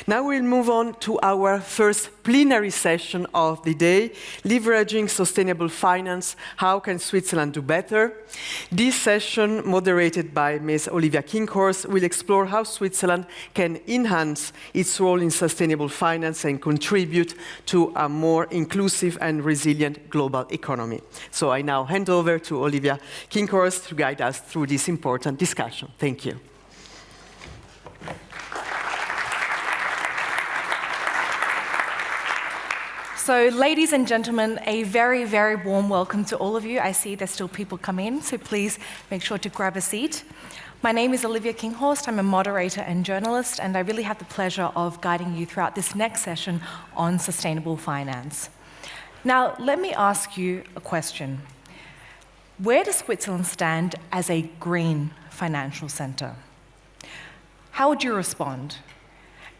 Now we'll move on to our first plenary session of the day, Leveraging Sustainable Finance, How Can Switzerland Do Better? This session, moderated by Ms. Olivia Kinghorst, will explore how Switzerland can enhance its role in sustainable finance and contribute to a more inclusive and resilient global economy. So I now hand over to Olivia Kinghorst to guide us through this important discussion. Thank you. So, ladies and gentlemen, a very, very warm welcome to all of you. I see there's still people coming in, so please make sure to grab a seat. My name is Olivia Kinghorst. I'm a moderator and journalist, and I really have the pleasure of guiding you throughout this next session on sustainable finance. Now, let me ask you a question. Where does Switzerland stand as a green financial center? How would you respond?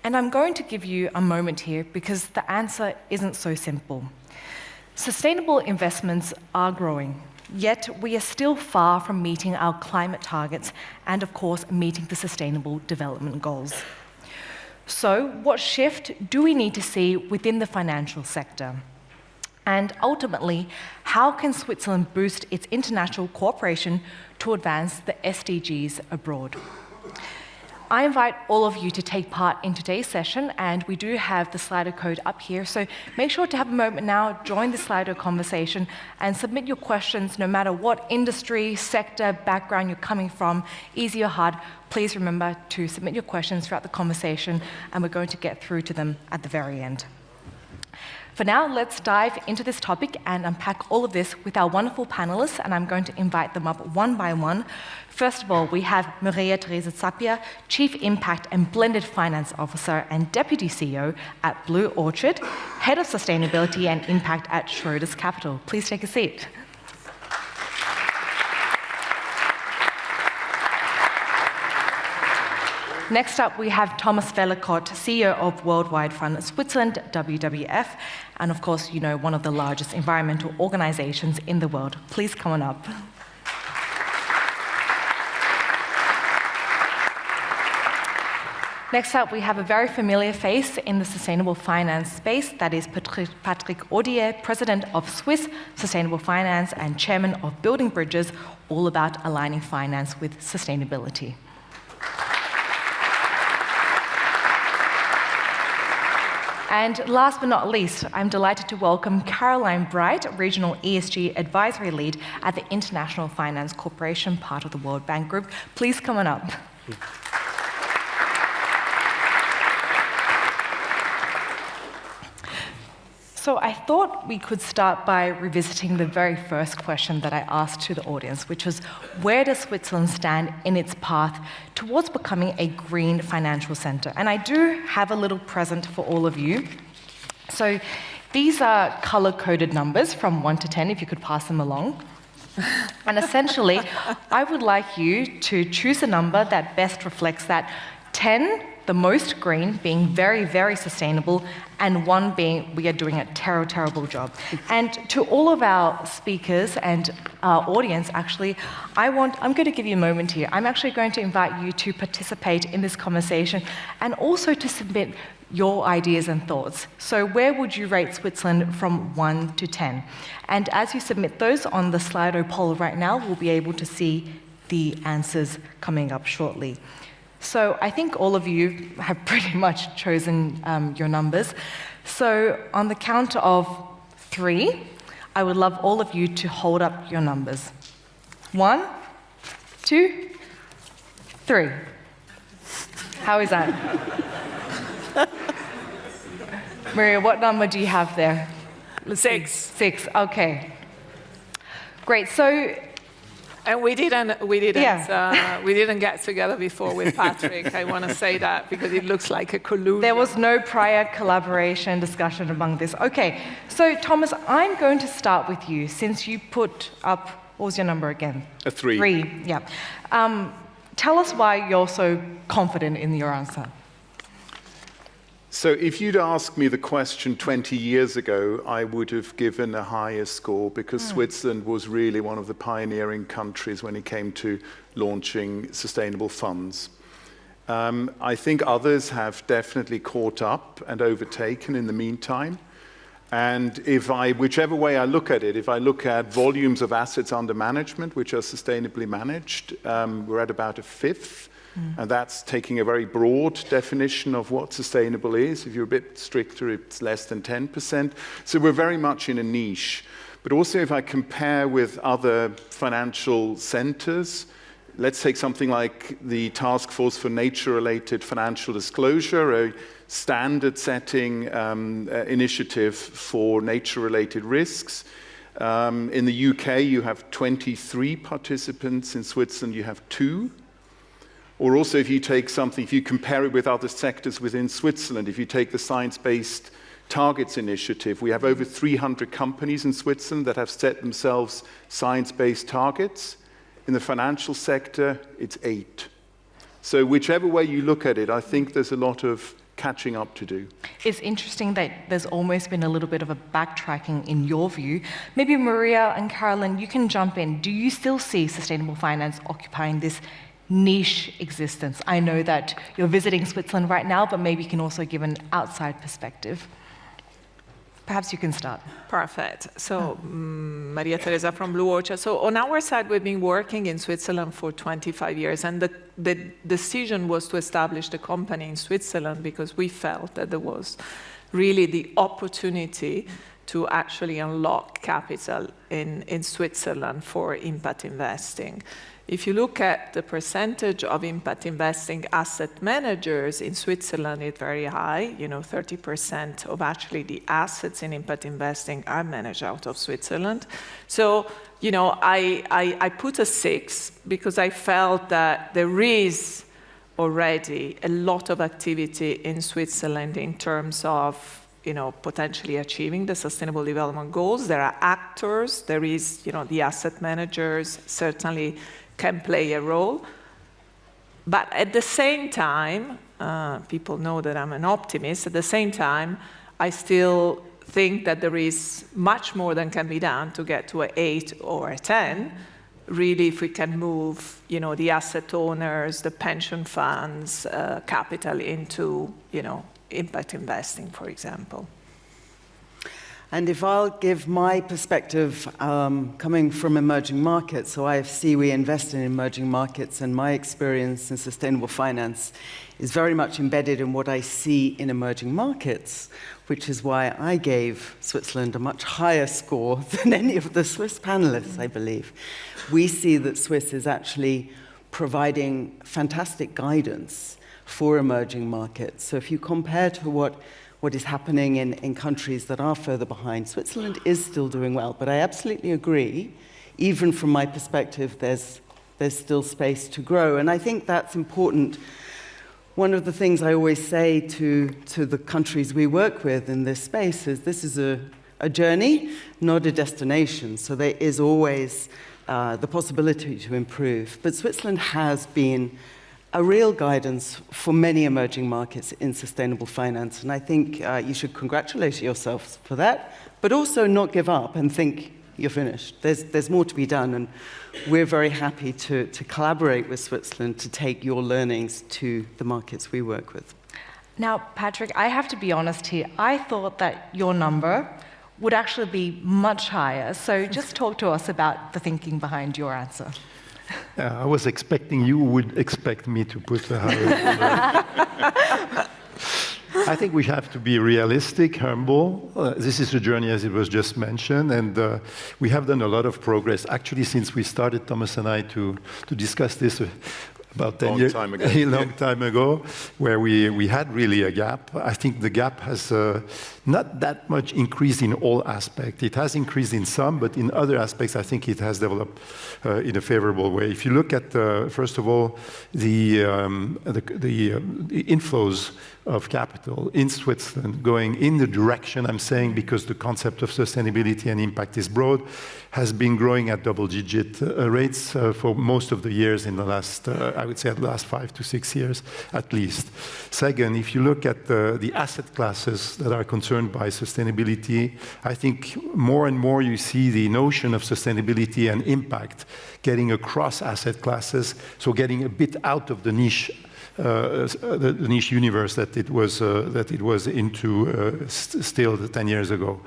And I'm going to give you a moment here because the answer isn't so simple. Sustainable investments are growing, yet we are still far from meeting our climate targets and, of course, meeting the Sustainable Development Goals. So, what shift do we need to see within the financial sector? And ultimately, how can Switzerland boost its international cooperation to advance the SDGs abroad? I invite all of you to take part in today's session, and we do have the Slido code up here, so make sure to have a moment now, join the Slido conversation, and submit your questions no matter what industry, sector, background you're coming from, easy or hard. Please remember to submit your questions throughout the conversation, and we're going to get through to them at the very end. For now, let's dive into this topic and unpack all of this with our wonderful panelists, and I'm going to invite them up one by one. First of all, we have Maria Teresa Zappia, Chief Impact and Blended Finance Officer and Deputy CEO at Blue Orchard, Head of Sustainability and Impact at Schroders Capital. Please take a seat. Next up, we have Thomas Vellacott, CEO of Worldwide Fund Switzerland, WWF, and of course, you know, one of the largest environmental organizations in the world. Please come on up. Next up, we have a very familiar face in the sustainable finance space. That is Patrick Audier, President of Swiss Sustainable Finance and Chairman of Building Bridges, all about aligning finance with sustainability. And last but not least, I'm delighted to welcome Caroline Bright, Regional ESG Advisory Lead at the International Finance Corporation, part of the World Bank Group. Please come on up. So I thought we could start by revisiting the very first question that I asked to the audience, which was, where does Switzerland stand in its path towards becoming a green financial center? And I do have a little present for all of you. So these are color-coded numbers from 1 to 10, if you could pass them along. And essentially, I would like you to choose a number that best reflects that. 10, the most green, being very, very sustainable, and 1 being we are doing a terrible job. And to all of our speakers and our audience, actually, I'm going to give you a moment here. I'm actually going to invite you to participate in this conversation and also to submit your ideas and thoughts. So where would you rate Switzerland from 1 to 10? And as you submit those on the Slido poll right now, we'll be able to see the answers coming up shortly. So I think all of you have pretty much chosen your numbers. So on the count of 3, I would love all of you to hold up your numbers. 1, 2, 3. How is that? Maria, what number do you have there? 6. 6, okay. Great, so... And we didn't get together before with Patrick. I want to say that because it looks like a collusion. There was no prior collaboration discussion among this. Okay, so Thomas, I'm going to start with you since you put up, what was your number again? 3. 3, yeah. Tell us why you're so confident in your answer. So if you'd asked me the question 20 years ago, I would have given a higher score because Switzerland was really one of the pioneering countries when it came to launching sustainable funds. I think others have definitely caught up and overtaken in the meantime. And whichever way I look at it, if I look at volumes of assets under management, which are sustainably managed, we're at about a fifth. And that's taking a very broad definition of what sustainable is. If you're a bit stricter, it's less than 10%. So we're very much in a niche. But also if I compare with other financial centers, let's take something like the Task Force for Nature-Related Financial Disclosure, a standard-setting initiative for nature-related risks. In the UK, you have 23 participants. In Switzerland, you have 2. Or also if you take something, if you compare it with other sectors within Switzerland, if you take the Science-Based Targets Initiative, we have over 300 companies in Switzerland that have set themselves science-based targets. In the financial sector, it's 8. So whichever way you look at it, I think there's a lot of catching up to do. It's interesting that there's almost been a little bit of a backtracking in your view. Maybe Maria and Carolyn, you can jump in. Do you still see sustainable finance occupying this niche existence? I know that you're visiting Switzerland right now, but maybe you can also give an outside perspective. Perhaps you can start. Perfect. So, Maria Teresa from Blue Orchard. So, on our side, we've been working in Switzerland for 25 years, and the decision was to establish the company in Switzerland because we felt that there was really the opportunity to actually unlock capital in Switzerland for impact investing. If you look at the percentage of impact investing asset managers in Switzerland, it's very high. 30% of actually the assets in impact investing are managed out of Switzerland. So, I put a 6 because I felt that there is already a lot of activity in Switzerland in terms of potentially achieving the Sustainable Development Goals. There are actors, there is, the asset managers certainly can play a role. But at the same time, people know that I'm an optimist, at the same time, I still think that there is much more than can be done to get to an 8 or a 10. Really, if we can move, the asset owners, the pension funds, capital into, impact investing, for example. And if I'll give my perspective coming from emerging markets, so IFC, we invest in emerging markets, and my experience in sustainable finance is very much embedded in what I see in emerging markets, which is why I gave Switzerland a much higher score than any of the Swiss panelists, I believe. We see that Swiss is actually providing fantastic guidance for emerging markets. So if you compare to what is happening in countries that are further behind, Switzerland is still doing well. But I absolutely agree, even from my perspective, there's still space to grow. And I think that's important. One of the things I always say to the countries we work with in this space is this is a journey, not a destination. So there is always the possibility to improve. But Switzerland has been a real guidance for many emerging markets in sustainable finance. And I think you should congratulate yourselves for that, but also not give up and think you're finished. There's more to be done, and we're very happy to collaborate with Switzerland to take your learnings to the markets we work with. Now, Patrick, I have to be honest here. I thought that your number would actually be much higher. So just talk to us about the thinking behind your answer. I was expecting you would expect me to put a higher. I think we have to be realistic, humble. This is a journey, as it was just mentioned, and we have done a lot of progress. Actually, since we started, Thomas and I, to discuss this about 10 years, a long time ago, where we had really a gap. I think the gap has not that much increased in all aspects. It has increased in some, but in other aspects, I think it has developed in a favorable way. If you look at, first of all, the inflows of capital in Switzerland going in the direction, I'm saying because the concept of sustainability and impact is broad, has been growing at double-digit rates for most of the years in the last, I would say, the last 5 to 6 years at least. Second, if you look at the asset classes that are concerned by sustainability, I think more and more you see the notion of sustainability and impact getting across asset classes, so getting a bit out of the niche the niche universe that it was into still 10 years ago.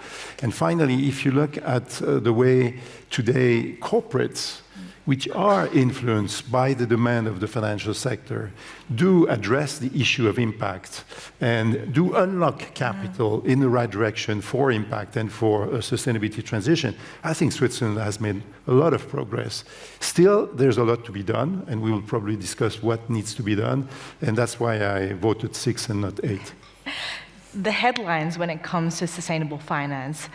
And finally, if you look at the way today corporates, which are influenced by the demand of the financial sector, do address the issue of impact and do unlock capital in the right direction for impact and for a sustainability transition, I think Switzerland has made a lot of progress. Still, there's a lot to be done, and we will probably discuss what needs to be done, and that's why I voted 6 and not 8. The headlines when it comes to sustainable finance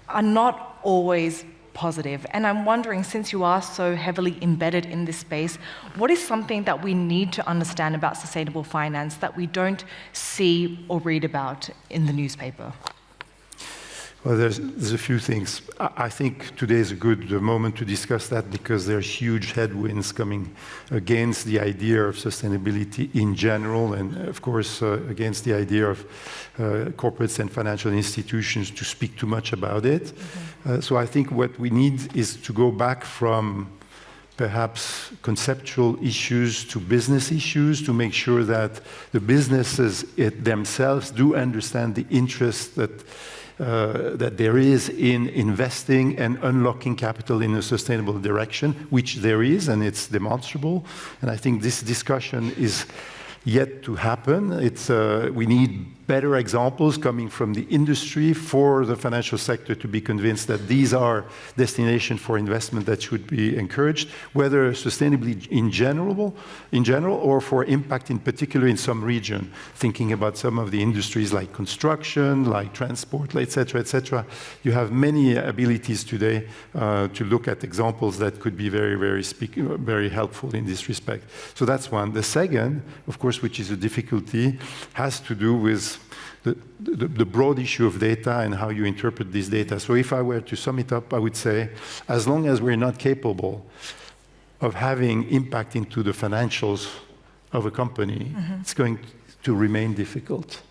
are not always positive. And I'm wondering, since you are so heavily embedded in this space, what is something that we need to understand about sustainable finance that we don't see or read about in the newspaper? Well, there's a few things. I think today is a good moment to discuss that because there are huge headwinds coming against the idea of sustainability in general, and of course against the idea of corporates and financial institutions to speak too much about it. Mm-hmm. So I think what we need is to go back from perhaps conceptual issues to business issues to make sure that the businesses themselves do understand the interest that there is in investing and unlocking capital in a sustainable direction, which there is, and it's demonstrable. And I think this discussion is yet to happen. We need better examples coming from the industry for the financial sector to be convinced that these are destinations for investment that should be encouraged, whether sustainably in general or for impact in particular in some region, thinking about some of the industries like construction, like transport, et cetera, you have many abilities today to look at examples that could be very helpful in this respect. So that's one. The second, of course, which is a difficulty, has to do with the broad issue of data and how you interpret this data. So if I were to sum it up, I would say, as long as we're not capable of having impact into the financials of a company, it's going to remain difficult.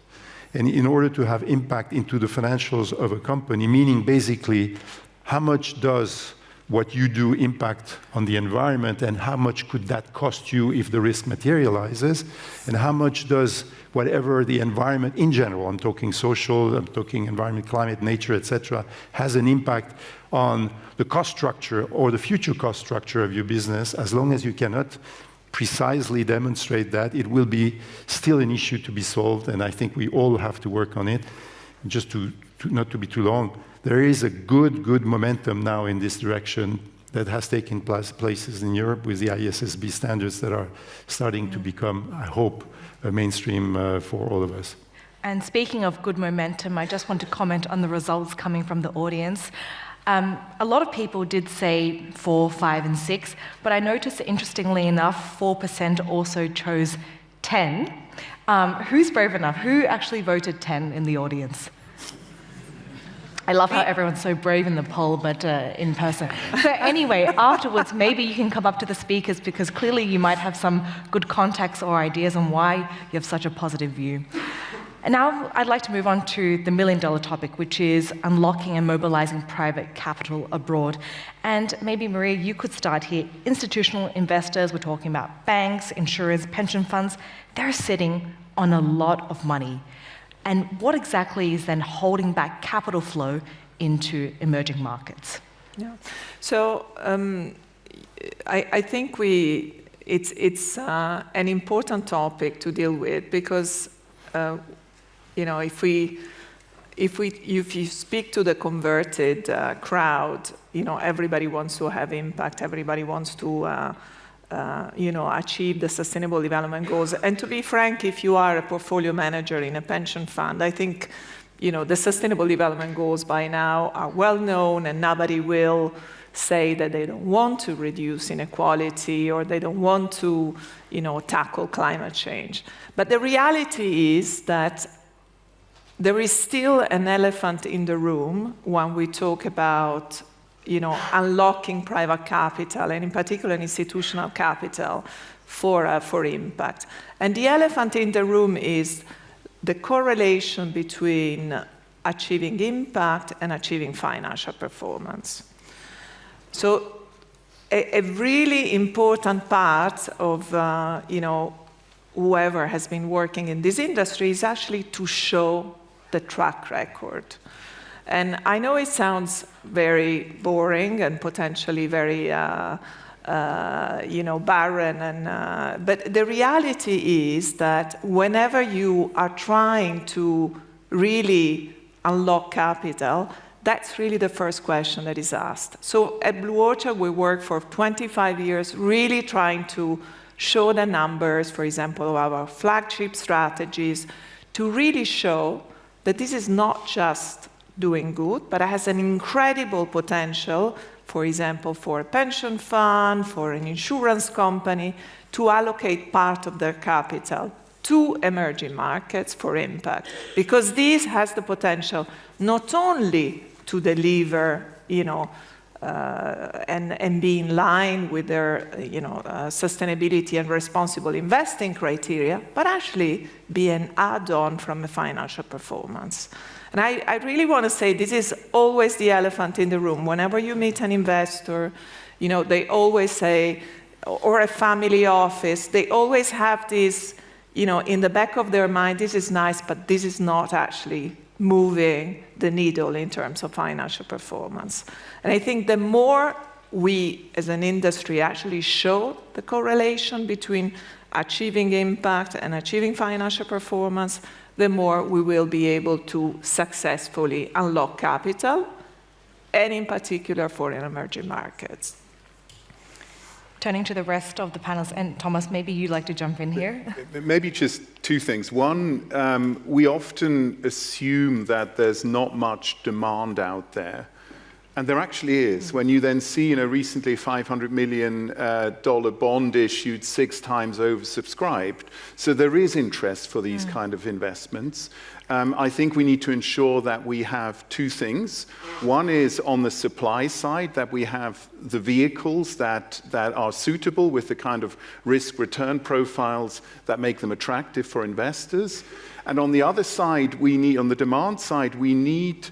And in order to have impact into the financials of a company, meaning basically how much does what you do impact on the environment and how much could that cost you if the risk materializes, and how much does whatever the environment in general, I'm talking social, I'm talking environment, climate, nature, etc., has an impact on the cost structure or the future cost structure of your business. As long as you cannot precisely demonstrate that, it will be still an issue to be solved, and I think we all have to work on it. Just to not to be too long, there is a good momentum now in this direction that has taken places in Europe with the ISSB standards that are starting to become, I hope, a mainstream for all of us. And speaking of good momentum, I just want to comment on the results coming from the audience. A lot of people did say 4, 5, and 6, but I noticed, interestingly enough, 4% also chose 10. Who's brave enough? Who actually voted 10 in the audience? I love how everyone's so brave in the poll, but in person. So anyway, afterwards, maybe you can come up to the speakers because clearly you might have some good contacts or ideas on why you have such a positive view. And now I'd like to move on to the million-dollar topic, which is unlocking and mobilizing private capital abroad. And maybe, Maria, you could start here. Institutional investors, we're talking about banks, insurance, pension funds, they're sitting on a lot of money. And what exactly is then holding back capital flow into emerging markets? Yeah. So I think it's an important topic to deal with because if you speak to the converted crowd, everybody wants to have impact. Everybody wants to achieve the Sustainable Development Goals. And to be frank, if you are a portfolio manager in a pension fund, I think, the Sustainable Development Goals by now are well known, and nobody will say that they don't want to reduce inequality or they don't want to, tackle climate change. But the reality is that there is still an elephant in the room when we talk about unlocking private capital, and in particular institutional capital for impact. And the elephant in the room is the correlation between achieving impact and achieving financial performance. So a really important part of whoever has been working in this industry is actually to show the track record. And I know it sounds very boring and potentially very barren, but the reality is that whenever you are trying to really unlock capital, that's really the first question that is asked. So at Blue Orchard, we worked for 25 years really trying to show the numbers, for example, of our flagship strategies, to really show that this is not just doing good, but it has an incredible potential, for example, for a pension fund, for an insurance company, to allocate part of their capital to emerging markets for impact. Because this has the potential not only to deliver, and be in line with their, sustainability and responsible investing criteria, but actually be an add-on from a financial performance. And I really want to say this is always the elephant in the room. Whenever you meet an investor, they always say, or a family office, they always have this, in the back of their mind, this is nice, but this is not actually moving the needle in terms of financial performance. And I think the more we, as an industry, actually show the correlation between achieving impact and achieving financial performance, the more we will be able to successfully unlock capital, and in particular for emerging markets. Turning to the rest of the panelists, and Thomas, maybe you'd like to jump in here. Maybe just two things. One, we often assume that there's not much demand out there. And there actually is. When you then see, recently $500 million bond issued 6 times oversubscribed. So there is interest for these kind of investments. I think we need to ensure that we have two things. One is on the supply side, that we have the vehicles that are suitable with the kind of risk-return profiles that make them attractive for investors. And on the other side, on the demand side, we need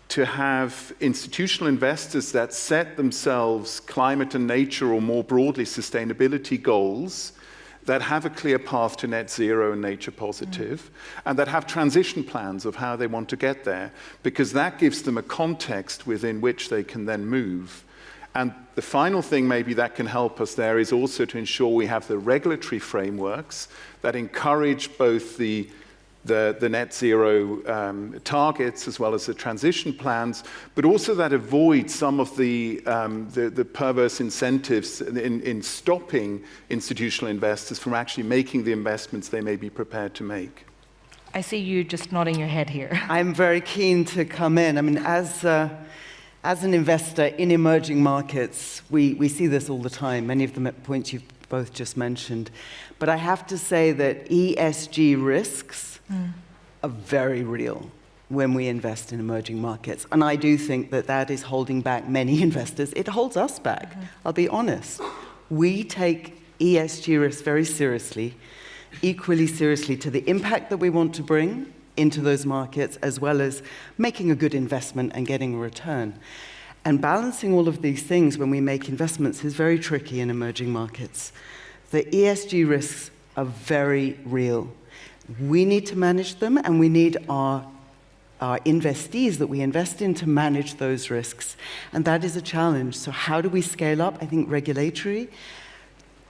to have institutional investors that set themselves climate and nature, or more broadly sustainability goals, that have a clear path to net zero and nature positive, and that have transition plans of how they want to get there, because that gives them a context within which they can then move. And the final thing maybe that can help us there is also to ensure we have the regulatory frameworks that encourage both the net zero targets as well as the transition plans, but also that avoid some of the perverse incentives in stopping institutional investors from actually making the investments they may be prepared to make. I see you just nodding your head here. I'm very keen to come in. I mean, as an investor in emerging markets, we see this all the time, many of the points you've both just mentioned. But I have to say that ESG risks are very real when we invest in emerging markets. And I do think that is holding back many investors. It holds us back, I'll be honest. We take ESG risks very seriously, equally seriously to the impact that we want to bring into those markets, as well as making a good investment and getting a return. And balancing all of these things when we make investments is very tricky in emerging markets. The ESG risks are very real. We need to manage them, and we need our investees that we invest in to manage those risks. And that is a challenge. So how do we scale up? I think regulatory,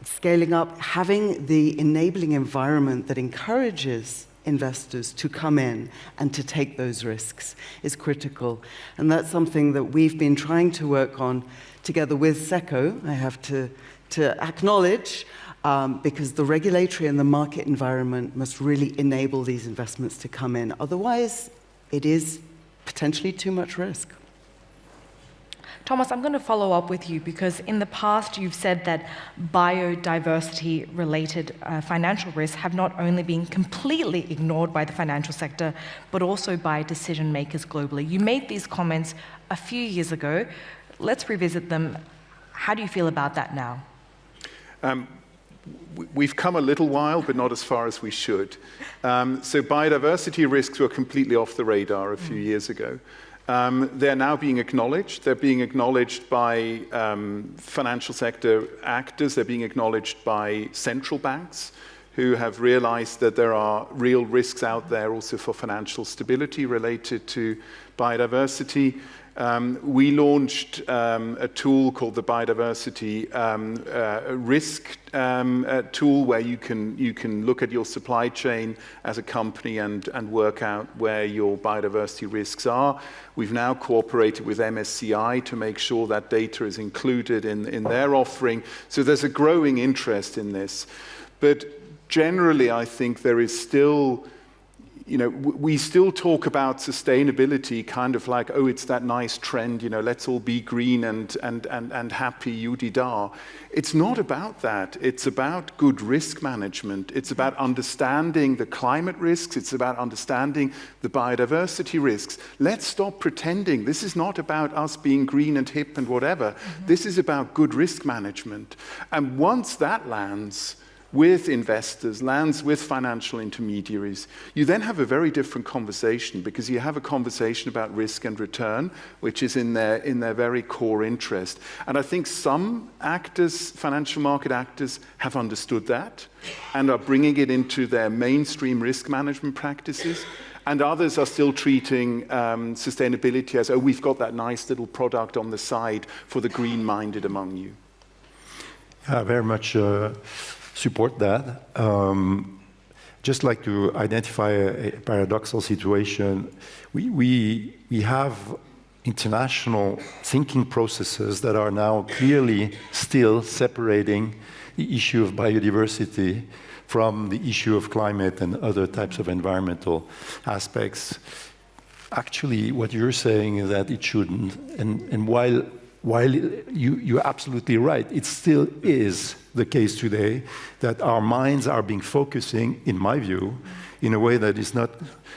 scaling up, having the enabling environment that encourages investors to come in and to take those risks is critical. And that's something that we've been trying to work on together with SECO, I have to acknowledge, because the regulatory and the market environment must really enable these investments to come in. Otherwise, it is potentially too much risk. Thomas, I'm going to follow up with you, because in the past you've said that biodiversity-related financial risks have not only been completely ignored by the financial sector, but also by decision makers globally. You made these comments a few years ago. Let's revisit them. How do you feel about that now? We've come a little while, but not as far as we should. So biodiversity risks were completely off the radar a few years ago. They're now being acknowledged. They're being acknowledged by financial sector actors. They're being acknowledged by central banks who have realized that there are real risks out there also for financial stability related to biodiversity. We launched a tool called the Biodiversity Risk tool, where you can look at your supply chain as a company and work out where your biodiversity risks are. We've now cooperated with MSCI to make sure that data is included in their offering. So there's a growing interest in this. But generally, I think there is still, we still talk about sustainability kind of like, oh, it's that nice trend, let's all be green and happy, you-di-da. It's not about that. It's about good risk management. It's about understanding the climate risks. It's about understanding the biodiversity risks. Let's stop pretending. This is not about us being green and hip and whatever. This is about good risk management. And once that lands with investors, lands with financial intermediaries, you then have a very different conversation, because you have a conversation about risk and return, which is in their very core interest. And I think some actors, financial market actors, have understood that and are bringing it into their mainstream risk management practices. And others are still treating sustainability as, oh, we've got that nice little product on the side for the green-minded among you. Yeah, very much support that. Just like to identify a paradoxical situation, we have international thinking processes that are now clearly still separating the issue of biodiversity from the issue of climate and other types of environmental aspects. Actually, what you're saying is that it shouldn't, and while you're absolutely right, it still is the case today that our minds are being focusing, in my view, in a way that is not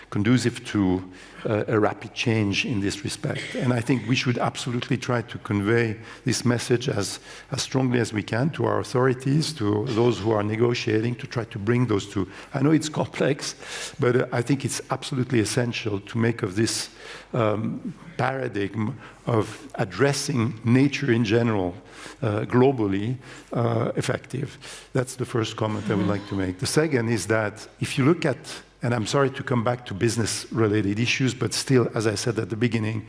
conducive to a rapid change in this respect. And I think we should absolutely try to convey this message as strongly as we can to our authorities, to those who are negotiating, to try to bring those two. I know it's complex, but I think it's absolutely essential to make of this paradigm of addressing nature in general globally effective. That's the first comment I would like to make. The second is that if you look at, and I'm sorry to come back to business-related issues, but still, as I said at the beginning,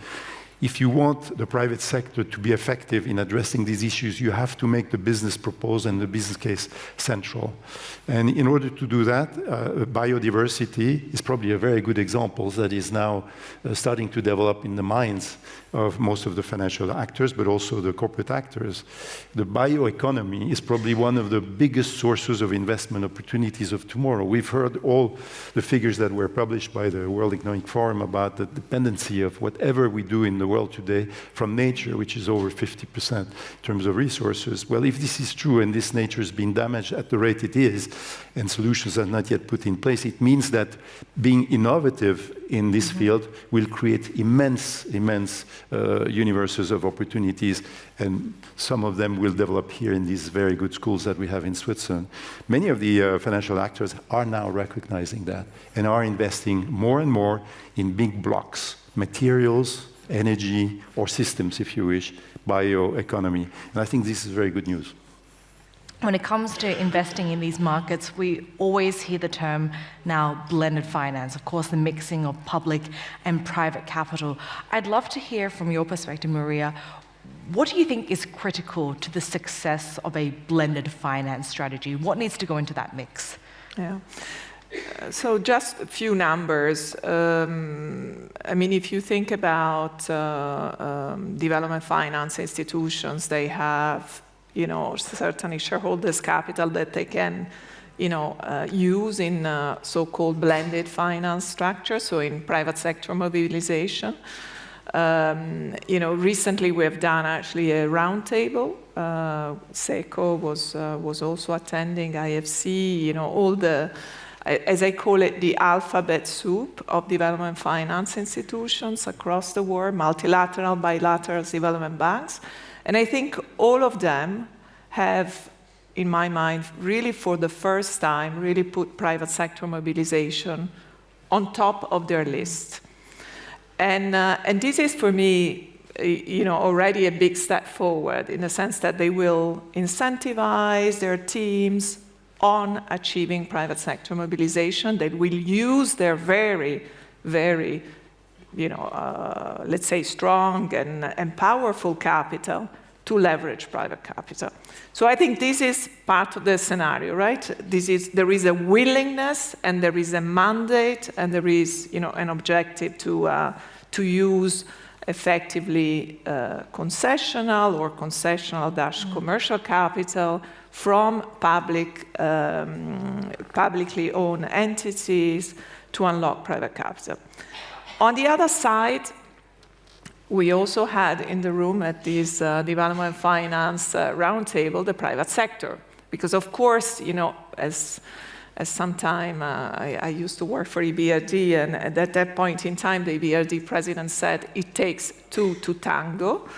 if you want the private sector to be effective in addressing these issues, you have to make the business proposal and the business case central. And in order to do that, biodiversity is probably a very good example that is now starting to develop in the minds of most of the financial actors, but also the corporate actors. The bioeconomy is probably one of the biggest sources of investment opportunities of tomorrow. We've heard all the figures that were published by the World Economic Forum about the dependency of whatever we do in the world today from nature, which is over 50% in terms of resources. Well, if this is true and this nature is being damaged at the rate it is, and solutions are not yet put in place, it means that being innovative in this field will create immense universes of opportunities, and some of them will develop here in these very good schools that we have in Switzerland. Many of the financial actors are now recognizing that and are investing more and more in big blocks, materials, energy, or systems, if you wish, bioeconomy. And I think this is very good news. When it comes to investing in these markets, we always hear the term now blended finance, of course, the mixing of public and private capital. I'd love to hear from your perspective, Maria, what do you think is critical to the success of a blended finance strategy? What needs to go into that mix? Yeah. So just a few numbers. I mean, if you think about development finance institutions, they have certainly shareholders' capital that they can, use in so-called blended finance structure, so in private sector mobilization. Recently we have done actually a roundtable. SECO was also attending, IFC, all the, as I call it, the alphabet soup of development finance institutions across the world, multilateral, bilateral development banks. And I think all of them have, in my mind, really for the first time, really put private sector mobilization on top of their list. And this is, for me, already a big step forward in the sense that they will incentivize their teams on achieving private sector mobilization that will use their very, very, let's say, strong and powerful capital to leverage private capital. So I think this is part of the scenario, right? There is a willingness, and there is a mandate, and there is, an objective to use effectively concessional or concessional-commercial capital from publicly owned entities to unlock private capital. On the other side, we also had in the room at this development finance roundtable the private sector, because of course, as sometime I used to work for EBRD, and at that point in time, the EBRD president said it takes two to tango.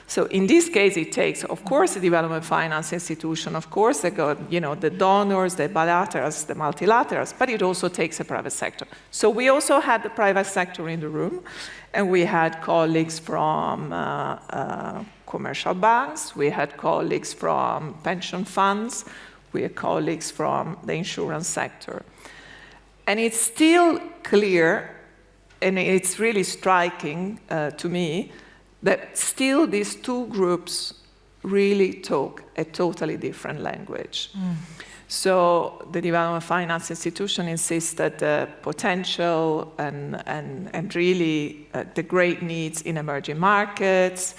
So in this case, it takes, of course, the development finance institution, of course, they got, the donors, the bilaterals, the multilaterals, but it also takes a private sector. So we also had the private sector in the room, and we had colleagues from commercial banks, we had colleagues from pension funds, we had colleagues from the insurance sector. And it's still clear, and it's really striking to me, that still these two groups really talk a totally different language. So the development finance institution insists that the potential and really the great needs in emerging markets,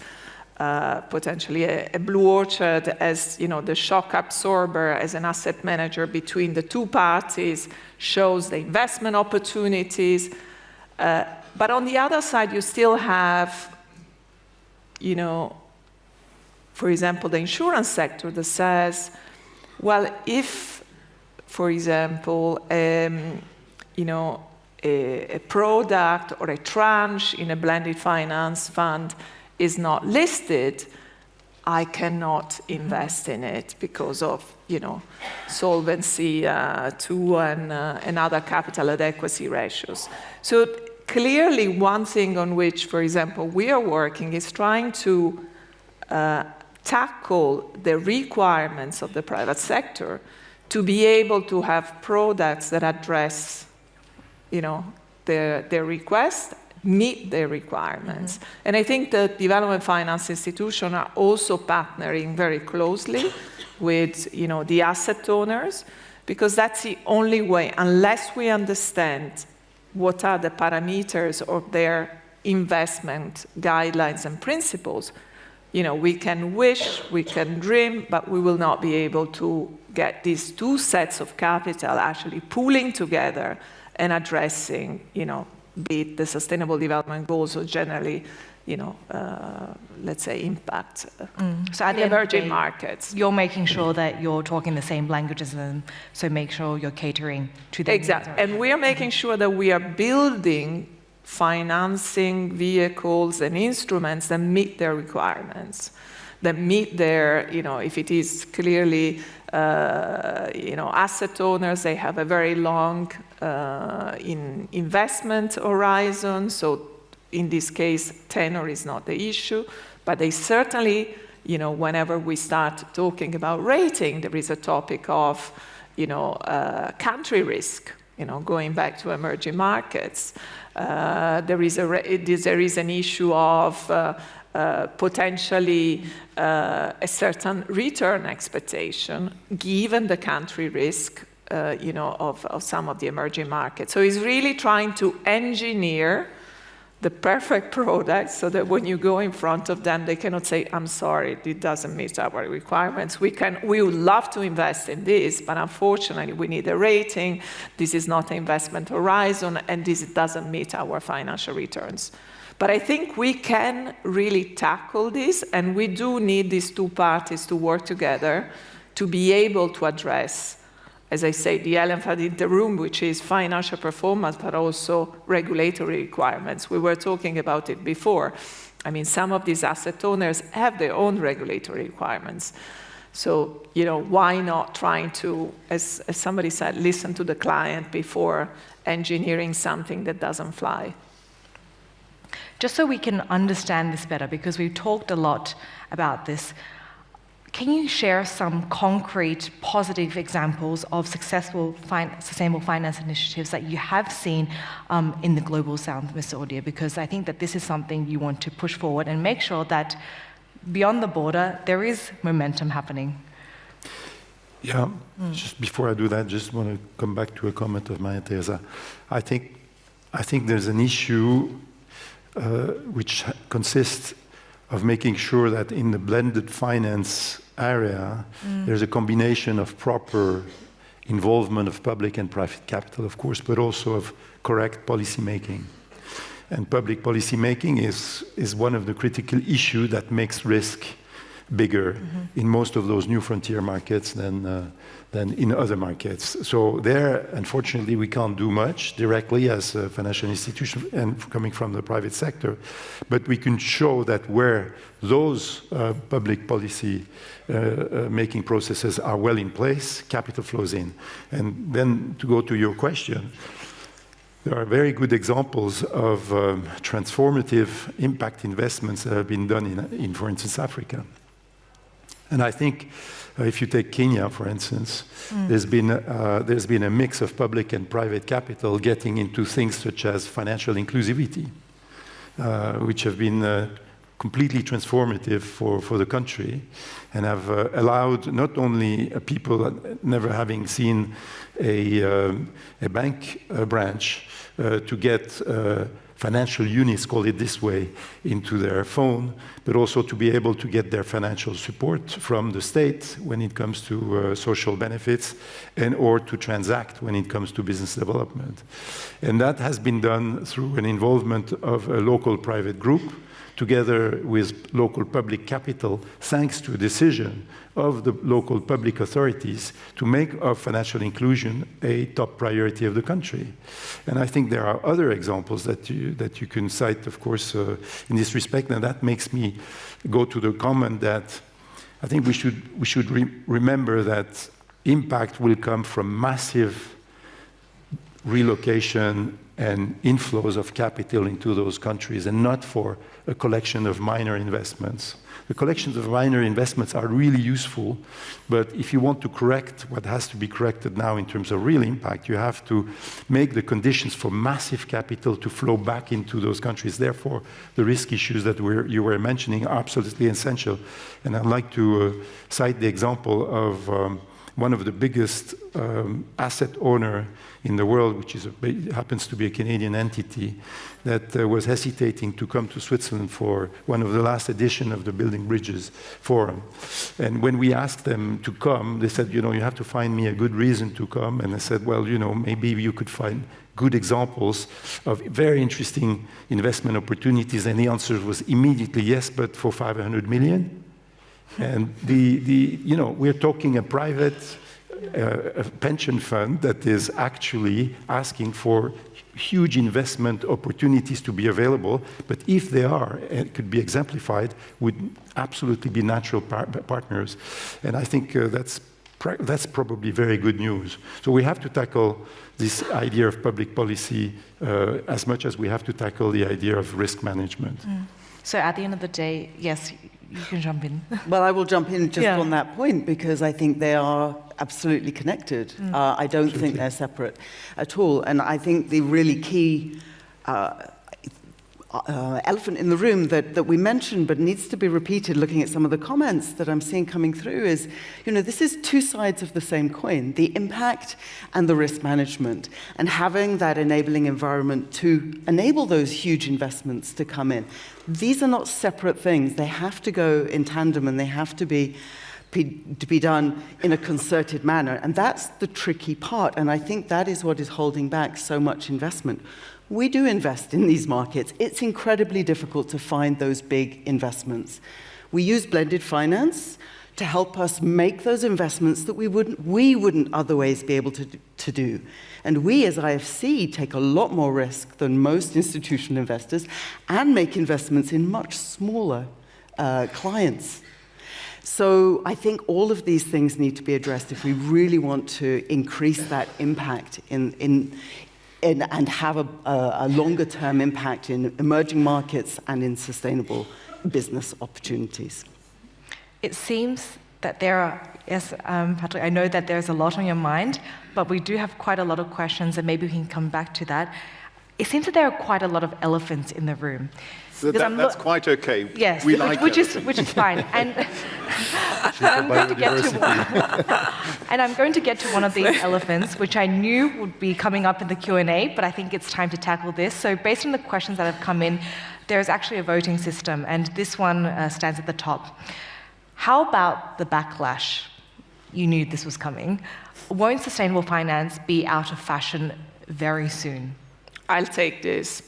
potentially a blue orchard as the shock absorber, as an asset manager between the two parties, shows the investment opportunities. But on the other side, you still have for example, the insurance sector that says, well, if, for example, a product or a tranche in a blended finance fund is not listed, I cannot invest in it because of, Solvency II and other capital adequacy ratios. So clearly, one thing on which, for example, we are working is trying to tackle the requirements of the private sector to be able to have products that address, their request, meet their requirements. And I think the development finance institutions are also partnering very closely with, the asset owners, because that's the only way, unless we understand what are the parameters of their investment guidelines and principles. We can wish, we can dream, but we will not be able to get these two sets of capital actually pooling together and addressing, be it the Sustainable Development Goals or generally, let's say, impact So at in emerging markets. You're making sure that you're talking the same language as them, so make sure you're catering to them. Exactly, and we are making sure that we are building financing vehicles and instruments that meet their requirements, that meet their, if it is clearly, asset owners, they have a very long investment horizon, so in this case, tenor is not the issue, but they certainly, whenever we start talking about rating, there is a topic of, country risk, going back to emerging markets. There is an issue of potentially a certain return expectation, given the country risk, of some of the emerging markets. So it's really trying to engineer the perfect product so that when you go in front of them, they cannot say, I'm sorry, it doesn't meet our requirements. We would love to invest in this, but unfortunately, we need a rating. This is not an investment horizon, and this doesn't meet our financial returns. But I think we can really tackle this, and we do need these two parties to work together to be able to address, as I say, the elephant in the room, which is financial performance, but also regulatory requirements. We were talking about it before. I mean, some of these asset owners have their own regulatory requirements. So, why not trying to, as somebody said, listen to the client before engineering something that doesn't fly? Just so we can understand this better, because we've talked a lot about this, Can you share some concrete, positive examples of successful sustainable finance initiatives that you have seen in the Global South, Mr. Audier? Because I think that this is something you want to push forward and make sure that beyond the border, there is momentum happening. Yeah, just before I do that, just want to come back to a comment of Maria Teresa. I think there's an issue which consists of making sure that in the blended finance area, there's a combination of proper involvement of public and private capital, of course, but also of correct policy making. And public policy making is one of the critical issues that makes risk bigger in most of those new frontier markets than in other markets. So there, unfortunately, we can't do much directly as a financial institution and coming from the private sector, but we can show that where those public policy making processes are well in place, capital flows in. And then to go to your question, there are very good examples of transformative impact investments that have been done in, for instance, Africa. And I think if you take Kenya, for instance, there's been a mix of public and private capital getting into things such as financial inclusivity, which have been completely transformative for the country and have allowed not only people never having seen a bank branch to get financial units, call it this way, into their phone, but also to be able to get their financial support from the state when it comes to social benefits and or to transact when it comes to business development. And that has been done through an involvement of a local private group together with local public capital, thanks to a decision of the local public authorities to make of financial inclusion a top priority of the country. And I think there are other examples that you can cite, of course, in this respect, and that makes me go to the comment that I think we should remember that impact will come from massive relocation and inflows of capital into those countries, and not for a collection of minor investments. The collections of minor investments are really useful, but if you want to correct what has to be corrected now in terms of real impact, you have to make the conditions for massive capital to flow back into those countries. Therefore, the risk issues that you were mentioning are absolutely essential. And I'd like to cite the example of one of the biggest asset owner in the world, which happens to be a Canadian entity, that was hesitating to come to Switzerland for one of the last edition of the Building Bridges Forum. And when we asked them to come, they said, you have to find me a good reason to come. And I said, well, maybe you could find good examples of very interesting investment opportunities. And the answer was immediately yes, but for 500 million. And we're talking a private a pension fund that is actually asking for huge investment opportunities to be available, but if they are, it could be exemplified, would absolutely be natural partners. And I think that's probably very good news. So we have to tackle this idea of public policy as much as we have to tackle the idea of risk management. So at the end of the day, yes, you can jump in. Well, I will jump in just on that point because I think they are absolutely connected. I don't think they're separate at all. And I think the really key elephant in the room that we mentioned but needs to be repeated looking at some of the comments that I'm seeing coming through is, this is two sides of the same coin, the impact and the risk management, and having that enabling environment to enable those huge investments to come in. These are not separate things. They have to go in tandem and they have to be done in a concerted manner. And that's the tricky part. And I think that is what is holding back so much investment. We do invest in these markets. It's incredibly difficult to find those big investments. We use blended finance to help us make those investments that we wouldn't otherwise be able to do. And we, as IFC, take a lot more risk than most institutional investors and make investments in much smaller clients. So I think all of these things need to be addressed if we really want to increase that impact and have a longer-term impact in emerging markets and in sustainable business opportunities. It seems that there are, yes, Patrick, I know that there's a lot on your mind, but we do have quite a lot of questions, and maybe we can come back to that. It seems that there are quite a lot of elephants in the room. So that's quite okay. Yes, we like which is fine. And I'm going to get to one of these elephants, which I knew would be coming up in the Q&A, but I think it's time to tackle this. So based on the questions that have come in, there's actually a voting system, and this one stands at the top. How about the backlash? You knew this was coming. Won't sustainable finance be out of fashion very soon? I'll take this,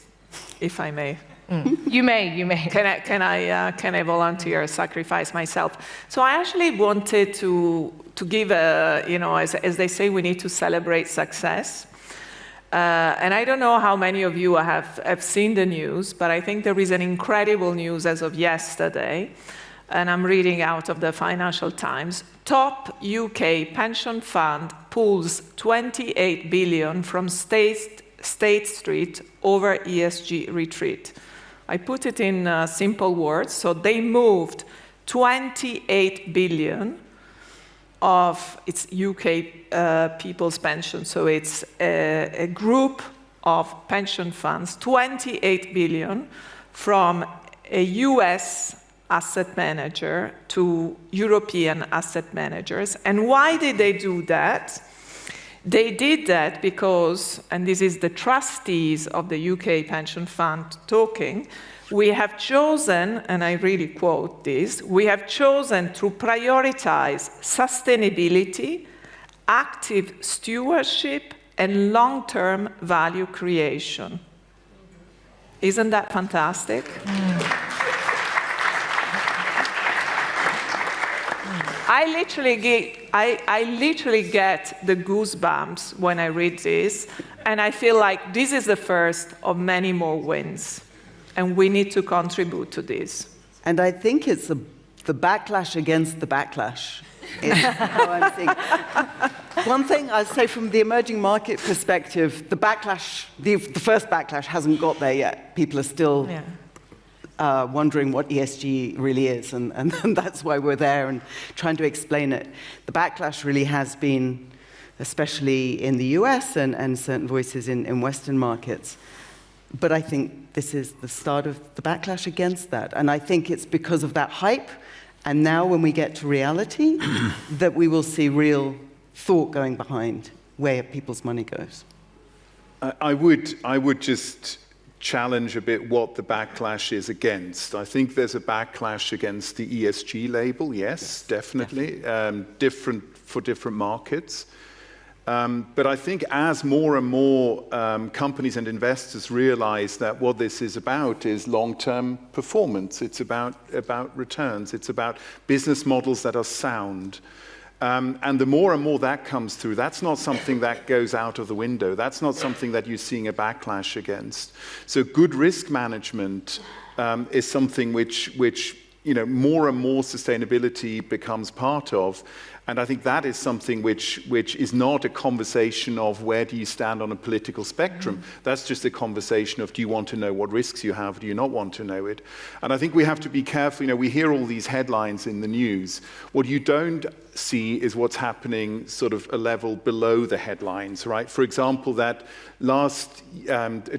if I may. You may. Can I volunteer, sacrifice myself? So I actually wanted to give a, as they say, we need to celebrate success. And I don't know how many of you have seen the news, but I think there is an incredible news as of yesterday, and I'm reading out of the Financial Times. Top UK pension fund pulls 28 billion from State Street over ESG retreat. I put it in simple words. So they moved 28 billion of its UK people's pension. So it's a group of pension funds, 28 billion from a US asset manager to European asset managers. And why did they do that? They did that because, and this is the trustees of the UK pension fund talking, we have chosen, and I really quote this, we have chosen to prioritize sustainability, active stewardship, and long-term value creation. Isn't that fantastic? I literally get the goosebumps when I read this, and I feel like this is the first of many more wins, and we need to contribute to this. And I think it's the backlash against the backlash. Is how I'm seeing. One thing I'd say from the emerging market perspective, the backlash, the first backlash hasn't got there yet. People are still wondering what ESG really is, and that's why we're there and trying to explain it. The backlash really has been, especially in the US and certain voices in Western markets. But I think this is the start of the backlash against that. And I think it's because of that hype, and now when we get to reality, that we will see real thought going behind where people's money goes. I would just challenge a bit what the backlash is against. I think there's a backlash against the ESG label, yes, definitely, different for different markets. But I think as more and more companies and investors realize that what this is about is long-term performance, it's about returns, it's about business models that are sound. And the more and more that comes through, that's not something that goes out of the window. That's not something that you're seeing a backlash against. So good risk management is something which more and more sustainability becomes part of. And I think that is something which is not a conversation of where do you stand on a political spectrum. That's just a conversation of do you want to know what risks you have, do you not want to know it? And I think we have to be careful. We hear all these headlines in the news. What you don't see is what's happening sort of a level below the headlines, right? For example, that last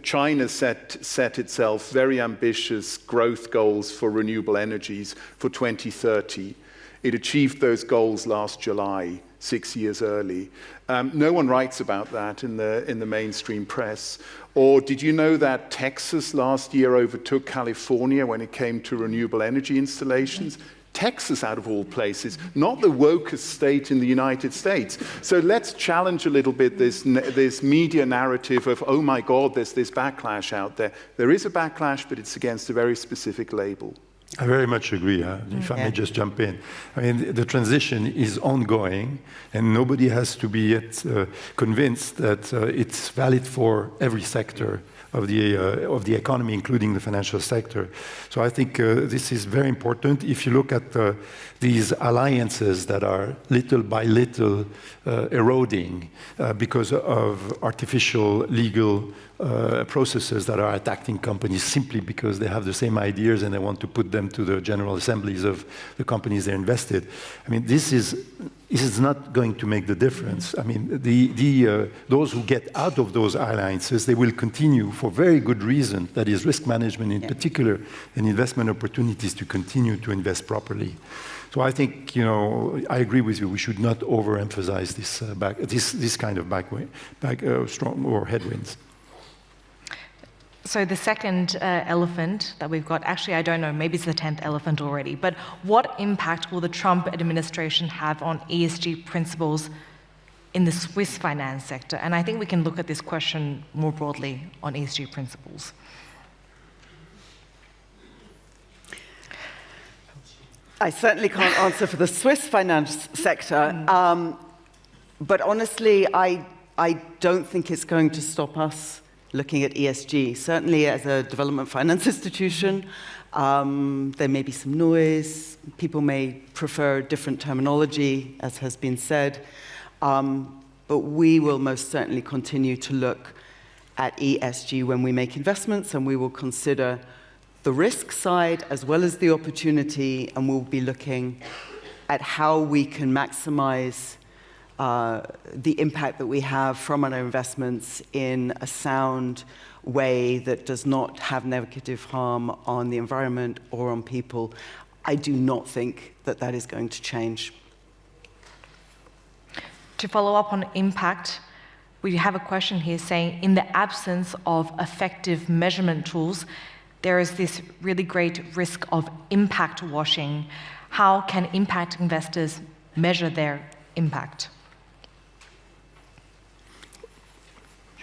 China set itself very ambitious growth goals for renewable energies for 2030. It achieved those goals last July, 6 years early. No one writes about that in the mainstream press. Or did you know that Texas last year overtook California when it came to renewable energy installations? Texas, out of all places, not the wokest state in the United States. So let's challenge a little bit this media narrative of, oh my God, there's this backlash out there. There is a backlash, but it's against a very specific label. I very much agree, if I may just jump in. I mean, the transition is ongoing, and nobody has to be yet convinced that it's valid for every sector of the economy, including the financial sector. So I think this is very important. If you look at these alliances that are little by little eroding because of artificial legal processes that are attacking companies simply because they have the same ideas and they want to put them to the general assemblies of the companies they invested. I mean, this is not going to make the difference. I mean, those who get out of those alliances, they will continue for very good reason, that is risk management in particular, and investment opportunities to continue to invest properly. So I think, I agree with you. We should not overemphasize this kind of strong or headwinds. So the second elephant that we've got, actually, I don't know, maybe it's the 10th elephant already, but what impact will the Trump administration have on ESG principles in the Swiss finance sector? And I think we can look at this question more broadly on ESG principles. I certainly can't answer for the Swiss finance sector, but honestly, I don't think it's going to stop us looking at ESG. Certainly as a development finance institution, there may be some noise. People may prefer different terminology, as has been said, but we will most certainly continue to look at ESG when we make investments, and we will consider the risk side as well as the opportunity, and we'll be looking at how we can maximize the impact that we have from our investments in a sound way that does not have negative harm on the environment or on people. I do not think that that is going to change. To follow up on impact, we have a question here saying, in the absence of effective measurement tools, there is this really great risk of impact washing. How can impact investors measure their impact?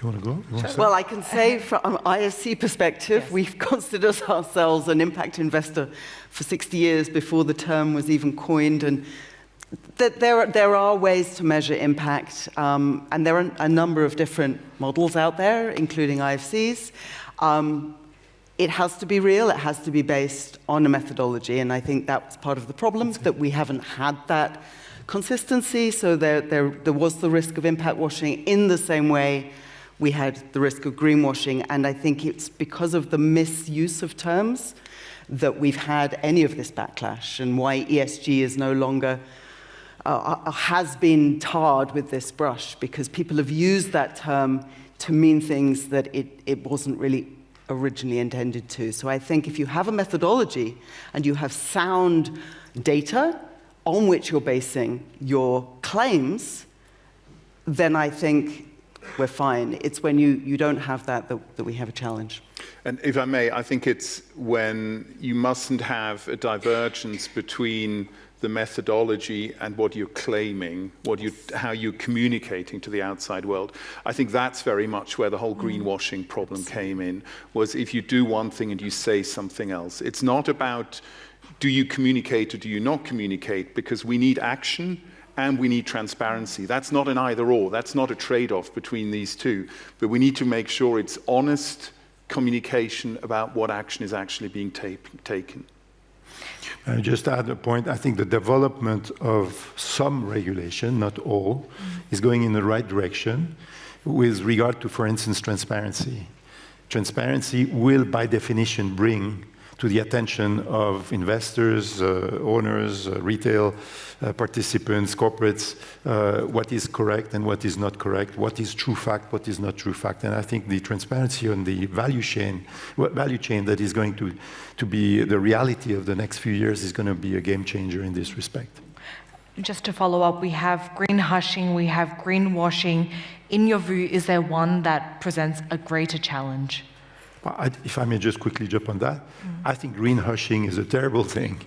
You want to go? Well, I can say from an IFC perspective, we've considered ourselves an impact investor for 60 years before the term was even coined, and that there are ways to measure impact, and there are a number of different models out there, including IFCs. It has to be real, it has to be based on a methodology, and I think that was part of the problem, that we haven't had that consistency, so there was the risk of impact washing in the same way we had the risk of greenwashing, and I think it's because of the misuse of terms that we've had any of this backlash, and why ESG is no longer, has been tarred with this brush, because people have used that term to mean things that it wasn't really originally intended to. So I think if you have a methodology and you have sound data on which you're basing your claims, then I think we're fine. It's when you don't have that we have a challenge. And if I may, I think it's when you mustn't have a divergence between the methodology and what you're claiming, how you're communicating to the outside world. I think that's very much where the whole greenwashing problem came in, was if you do one thing and you say something else. It's not about do you communicate or do you not communicate, because we need action and we need transparency. That's not an either or, that's not a trade-off between these two, but we need to make sure it's honest communication about what action is actually being taken. Just to add a point, I think the development of some regulation, not all, is going in the right direction with regard to, for instance, transparency. Transparency will, by definition, bring to the attention of investors, owners, retail participants, corporates, what is correct and what is not correct, what is true fact, what is not true fact. And I think the transparency on the value chain that is going to be the reality of the next few years is going to be a game changer in this respect. Just to follow up, we have green hushing, we have greenwashing. In your view, is there one that presents a greater challenge? If I may just quickly jump on that, I think green hushing is a terrible thing,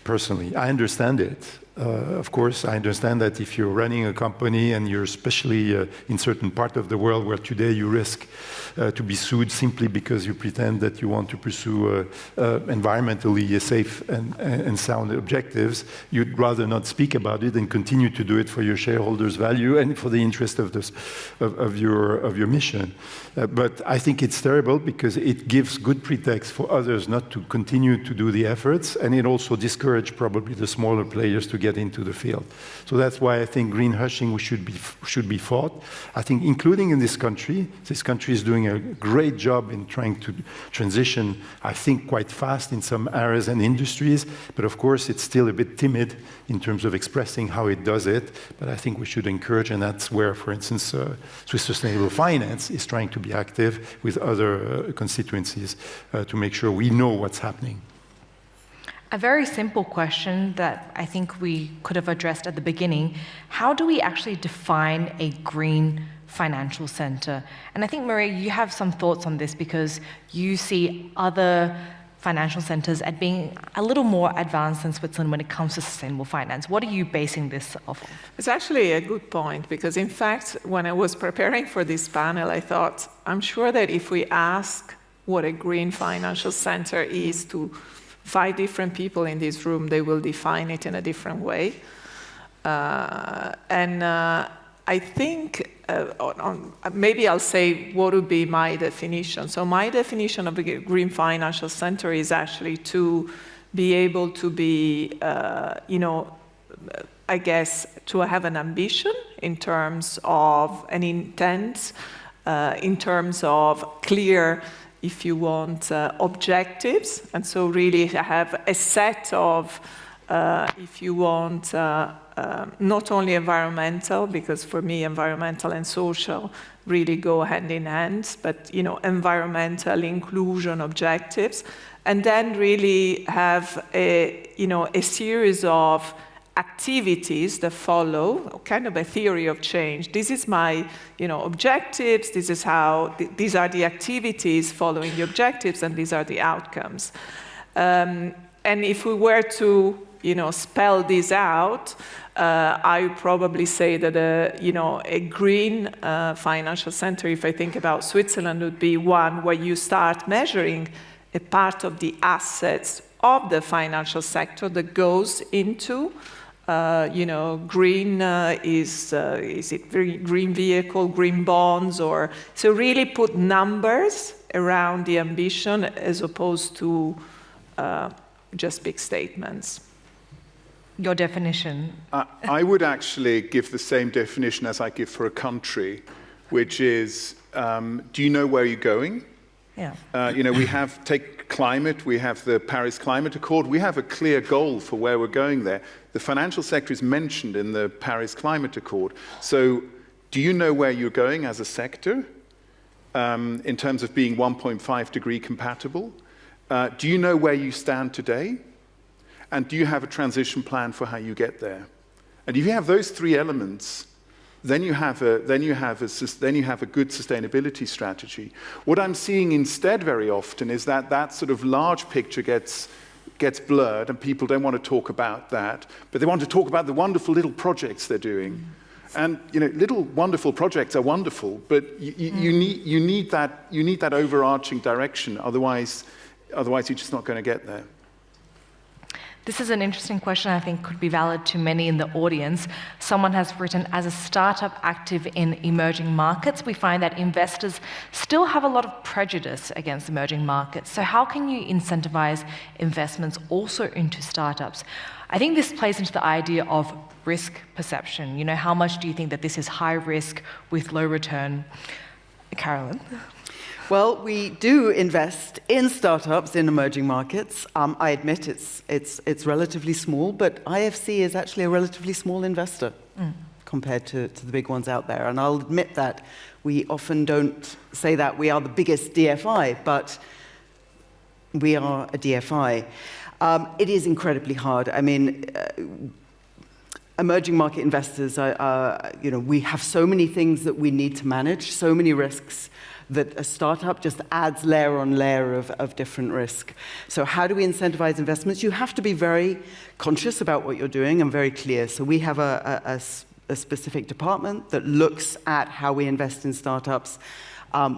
personally. I understand it. Of course, I understand that if you're running a company and you're especially in certain part of the world where today you risk to be sued simply because you pretend that you want to pursue environmentally safe and sound objectives, you'd rather not speak about it and continue to do it for your shareholders' value and for the interest of your mission. But I think it's terrible because it gives good pretext for others not to continue to do the efforts, and it also discourages probably the smaller players to get into the field. So that's why I think green hushing should be fought. I think including in this country is doing a great job in trying to transition, I think, quite fast in some areas and industries, but of course it's still a bit timid in terms of expressing how it does it, but I think we should encourage, and that's where, for instance, Swiss Sustainable Finance is trying to be active with other constituencies to make sure we know what's happening. A very simple question that I think we could have addressed at the beginning: how do we actually define a green financial center? And I think, Maria, you have some thoughts on this because you see other financial centers as being a little more advanced than Switzerland when it comes to sustainable finance. What are you basing this off of? It's actually a good point, because in fact, when I was preparing for this panel, I thought, I'm sure that if we ask what a green financial center is to 5 different people in this room, they will define it in a different way. I think, maybe I'll say what would be my definition. So my definition of a green financial center is actually to be able to be, I guess, to have an ambition in terms of an intent, in terms of clear, if you want, objectives. And so really have a set of, if you want, not only environmental, because for me environmental and social really go hand in hand, but environmental inclusion objectives, and then really have a series of activities that follow, kind of a theory of change. This is my objectives, this is how, these are the activities following the objectives, and these are the outcomes. And if we were to spell this out, I would probably say that a green financial center, if I think about Switzerland, would be one where you start measuring a part of the assets of the financial sector that goes into, green, is it green vehicle, green bonds, or so really put numbers around the ambition as opposed to just big statements. Your definition? I would actually give the same definition as I give for a country, which is, do you know where you're going? Yeah. We take climate, we have the Paris Climate Accord, we have a clear goal for where we're going there. The financial sector is mentioned in the Paris Climate Accord. So do you know where you're going as a sector in terms of being 1.5 degree compatible? Do you know where you stand today? And do you have a transition plan for how you get there? And if you have those 3 elements, then you have a good sustainability strategy. What I'm seeing instead very often is that sort of large picture gets blurred, and people don't want to talk about that, but they want to talk about the wonderful little projects they're doing. And little wonderful projects are wonderful, but you need that overarching direction. Otherwise you're just not going to get there. This is an interesting question I think could be valid to many in the audience. Someone has written, as a startup active in emerging markets, we find that investors still have a lot of prejudice against emerging markets. So how can you incentivize investments also into startups? I think this plays into the idea of risk perception. How much do you think that this is high risk with low return? Carolyn? Well, we do invest in startups in emerging markets. I admit it's relatively small, but IFC is actually a relatively small investor compared to the big ones out there. And I'll admit that we often don't say that we are the biggest DFI, but we are a DFI. It is incredibly hard. I mean, emerging market investors we have so many things that we need to manage, so many risks, that a startup just adds layer on layer of different risk. So how do we incentivize investments? You have to be very conscious about what you're doing and very clear. So we have a specific department that looks at how we invest in startups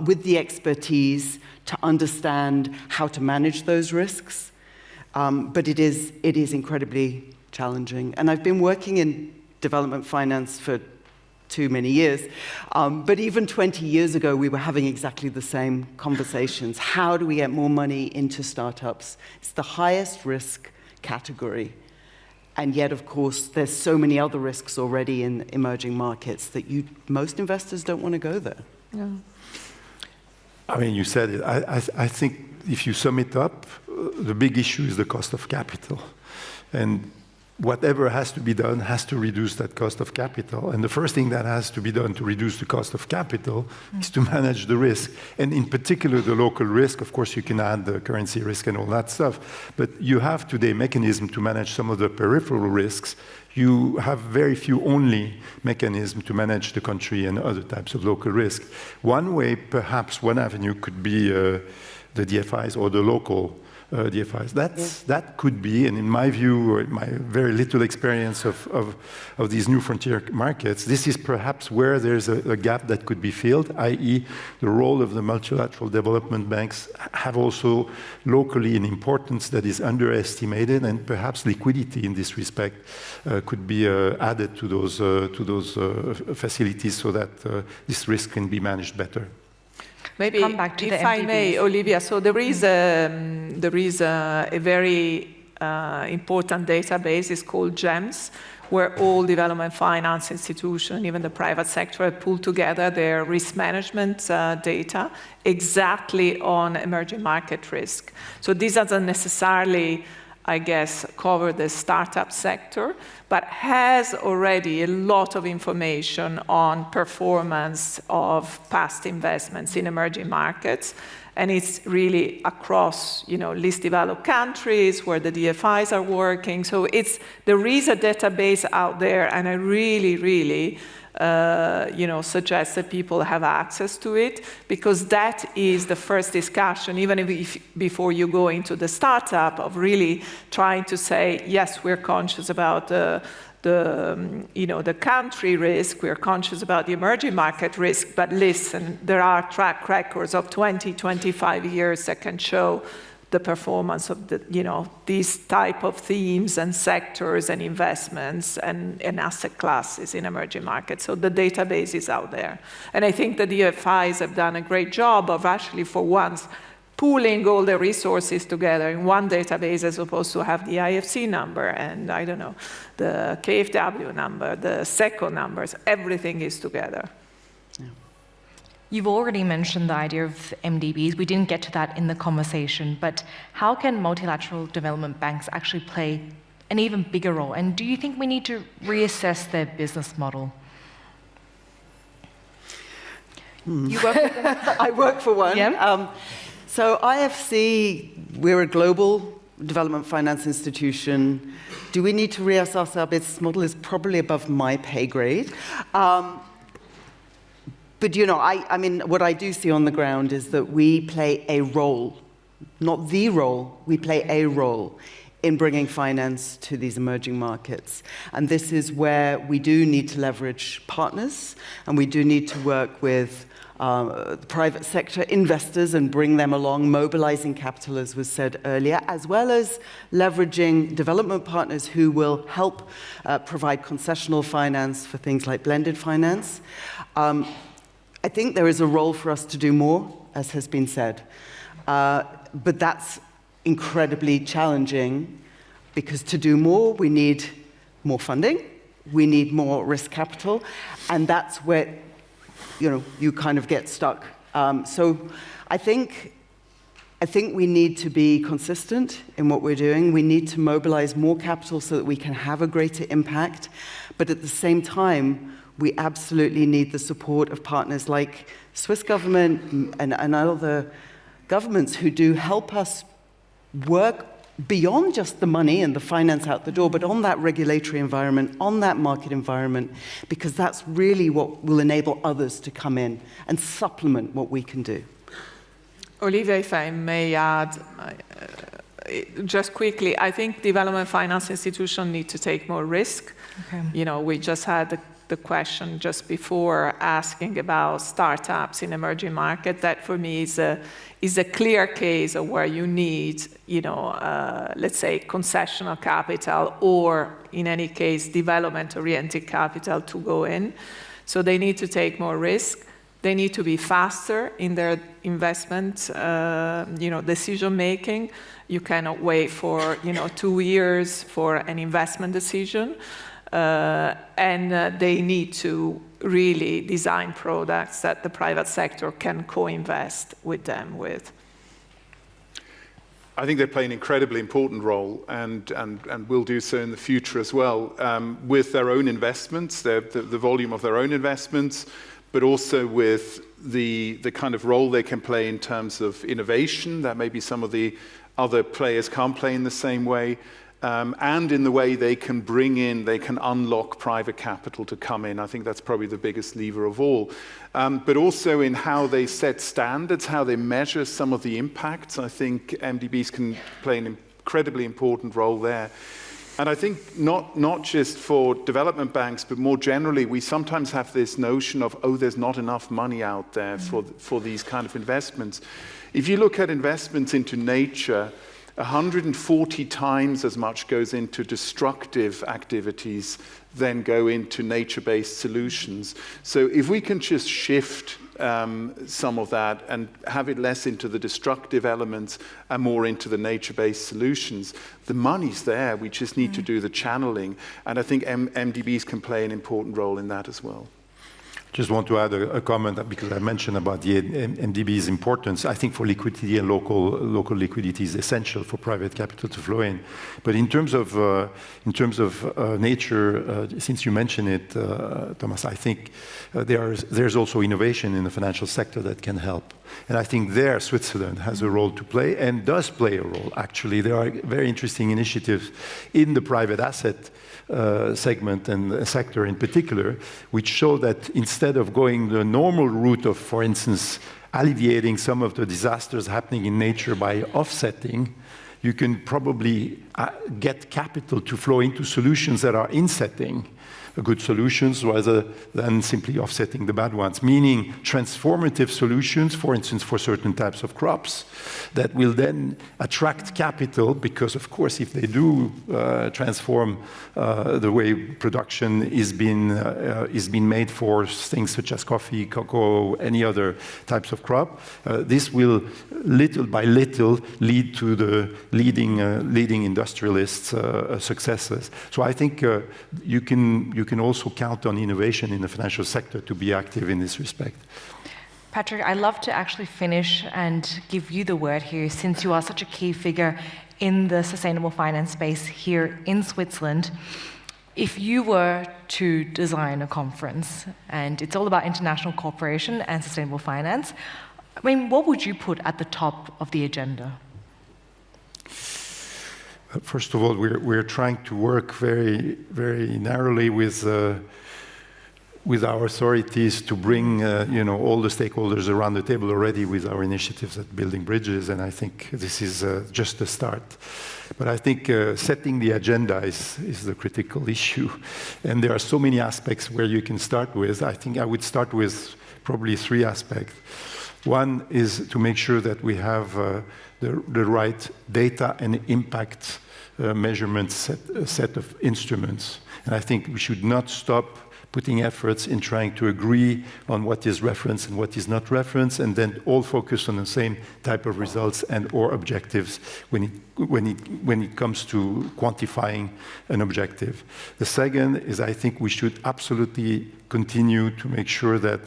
with the expertise to understand how to manage those risks. But it is incredibly challenging. And I've been working in development finance for too many years. But even 20 years ago, we were having exactly the same conversations. How do we get more money into startups? It's the highest risk category. And yet, of course, there's so many other risks already in emerging markets that most investors don't want to go there. Yeah. I mean, you said it. I think if you sum it up, the big issue is the cost of capital. And whatever has to be done has to reduce that cost of capital. And the first thing that has to be done to reduce the cost of capital is to manage the risk. And in particular, the local risk. Of course, you can add the currency risk and all that stuff. But you have today mechanism to manage some of the peripheral risks. You have very few only mechanisms to manage the country and other types of local risk. One way, perhaps one avenue could be the DFIs or the local DFIs. That could be, and in my view, or my very little experience of these new frontier markets, this is perhaps where there's a gap that could be filled, i.e. the role of the multilateral development banks have also locally an importance that is underestimated, and perhaps liquidity in this respect could be added to those facilities so that this risk can be managed better. Maybe, Come back to if I may, Olivia, so there is a very important database, it's called GEMS, where all development finance institutions, even the private sector, have pulled together their risk management data exactly on emerging market risk. So this doesn't necessarily, I guess, cover the startup sector, but has already a lot of information on performance of past investments in emerging markets. And it's really across, least developed countries where the DFIs are working. So there is a database out there, and I really, really suggest that people have access to it, because that is the first discussion, even if before you go into the startup, of really trying to say, yes, we're conscious about the country risk, we're conscious about the emerging market risk, but listen, there are track records of 20, 25 years that can show the performance of these type of themes and sectors and investments and asset classes in emerging markets. So the database is out there. And I think the DFIs have done a great job of actually, for once, pooling all the resources together in one database, as opposed to have the IFC number and, I don't know, the KfW number, the SECO numbers, everything is together. You've already mentioned the idea of MDBs. We didn't get to that in the conversation, but how can multilateral development banks actually play an even bigger role? And do you think we need to reassess their business model? You work with them? I work for one. Yeah. So IFC, we're a global development finance institution. Do we need to reassess our business model? Is probably above my pay grade. But I mean, what I do see on the ground is that we play a role, not the role, we play a role in bringing finance to these emerging markets. And this is where we do need to leverage partners, and we do need to work with the private sector investors and bring them along, mobilizing capital, as was said earlier, as well as leveraging development partners who will help provide concessional finance for things like blended finance. I think there is a role for us to do more, as has been said. But that's incredibly challenging, because to do more, we need more funding, we need more risk capital, and that's where you kind of get stuck. So I think we need to be consistent in what we're doing. We need to mobilize more capital so that we can have a greater impact. But at the same time, we absolutely need the support of partners like Swiss government and other governments who do help us work beyond just the money and the finance out the door, but on that regulatory environment, on that market environment, because that's really what will enable others to come in and supplement what we can do. Olivia, if I may add, just quickly, I think development finance institutions need to take more risk. Okay. We just had the question just before asking about startups in emerging markets. That for me is a clear case of where you need, let's say, concessional capital, or in any case, development-oriented capital to go in. So they need to take more risk. They need to be faster in their investment, decision making. You cannot wait for 2 years for an investment decision, and they need to really design products that the private sector can co-invest with them with. I think they play an incredibly important role, and will do so in the future as well, with their own investments, the volume of their own investments, but also with the kind of role they can play in terms of innovation that maybe some of the other players can't play in the same way, and in the way they can unlock private capital to come in. I think that's probably the biggest lever of all. But also in how they set standards, how they measure some of the impacts. I think MDBs can play an incredibly important role there. And I think not just for development banks, but more generally, we sometimes have this notion of, there's not enough money out there for these kind of investments. If you look at investments into nature, 140 times as much goes into destructive activities than go into nature-based solutions. So if we can just shift some of that and have it less into the destructive elements and more into the nature-based solutions, the money's there. We just need to do the channeling. And I think MDBs can play an important role in that as well. Just want to add a comment, because I mentioned about the MDB's importance. I think for liquidity and local liquidity is essential for private capital to flow in. But in terms of nature, since you mentioned it, Thomas, I think there's also innovation in the financial sector that can help. And I think there Switzerland has a role to play, and does play a role, actually. There are very interesting initiatives in the private asset segment and sector in particular, which show that instead of going the normal route of, for instance, alleviating some of the disasters happening in nature by offsetting, you can probably get capital to flow into solutions that are insetting good solutions rather than simply offsetting the bad ones, meaning transformative solutions, for instance, for certain types of crops that will then attract capital, because, of course, if they do transform the way production is being made for things such as coffee, cocoa, any other types of crop, this will little by little lead to the leading industrialists' successes. So I think you can also count on innovation in the financial sector to be active in this respect. Patrick, I'd love to actually finish and give you the word here, since you are such a key figure in the sustainable finance space here in Switzerland. If you were to design a conference, and it's all about international cooperation and sustainable finance, what would you put at the top of the agenda? First of all, we're trying to work very, very narrowly with our authorities to bring all the stakeholders around the table already with our initiatives at Building Bridges, and I think this is just a start. But I think setting the agenda is the critical issue, and there are so many aspects where you can start with. I think I would start with probably 3 aspects. One is to make sure that we have the right data and impact measurement set of instruments. And I think we should not stop putting efforts in trying to agree on what is reference and what is not reference, and then all focus on the same type of results and or objectives when it comes to quantifying an objective. The second is, I think we should absolutely continue to make sure that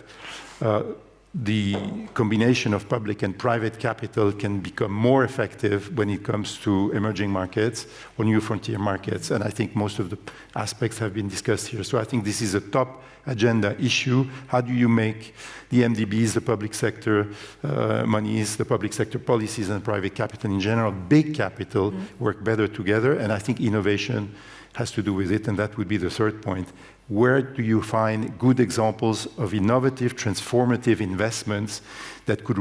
the combination of public and private capital can become more effective when it comes to emerging markets or new frontier markets. And I think most of the aspects have been discussed here. So I think this is a top agenda issue. How do you make the MDBs, the public sector monies, the public sector policies, and private capital in general, big capital, work better together? And I think innovation has to do with it, and that would be the third point. Where do you find good examples of innovative, transformative investments that could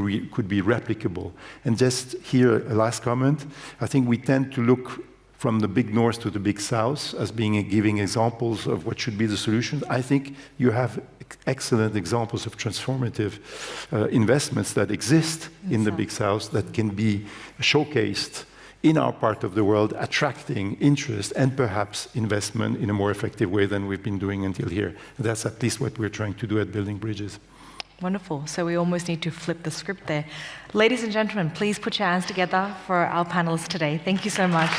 be replicable? And just here, a last comment. I think we tend to look from the big north to the big south as giving examples of what should be the solution. I think you have excellent examples of transformative investments that exist in the big south that can be showcased in our part of the world, attracting interest and perhaps investment in a more effective way than we've been doing until here. That's at least what we're trying to do at Building Bridges. Wonderful. So we almost need to flip the script there. Ladies and gentlemen, please put your hands together for our panelists today. Thank you so much.